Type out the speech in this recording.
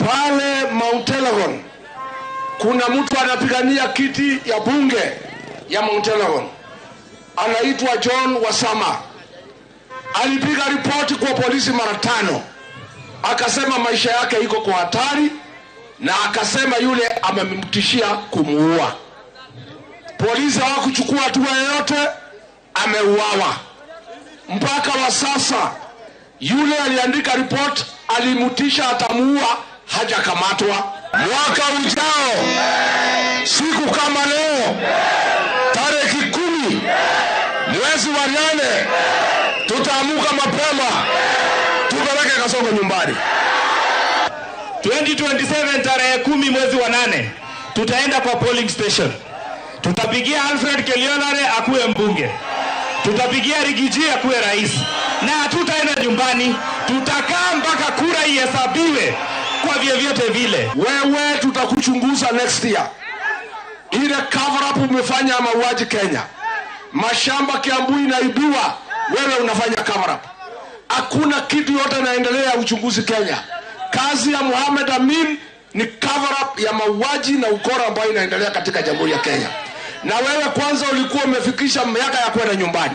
Pale Mount Elgon kuna mtu anapigania kiti ya bunge ya Mount Elgon, anaitwa John Wasama. Alipiga ripoti kwa polisi mara 5, akasema maisha yake iko kwa hatari, na akasema yule amemtishia kumuua. Polisi hawakuchukua hatua yoyote, ameuawa. Mpaka wa sasa yule aliandika ripoti alimtisha atamuua, hajakamatwa. Mwaka ujao siku kama leo tarehe 10 mwezi wa 8 tutaamuka mapema tupeleke Kasongo nyumbani. 2027 tarehe 10 mwezi wa 8 tutaenda kwa polling station. Tutapigia Alfred Kelionare akuwe mbunge, tutapigia Rigiji akuwe rais, na hatutaenda nyumbani. Tutakaa mpaka kura ihesabiwe kwa vyovyote vile. Wewe tutakuchunguza next year. Ile cover up umefanya mauaji Kenya, mashamba Kiambu inaibiwa, wewe unafanya cover up. Hakuna kitu yote inaendelea uchunguzi Kenya. Kazi ya Mohamed Amin ni cover up ya mauaji na ukora ambayo inaendelea katika Jamhuri ya Kenya. Na wewe kwanza ulikuwa umefikisha miaka ya kwenda nyumbani.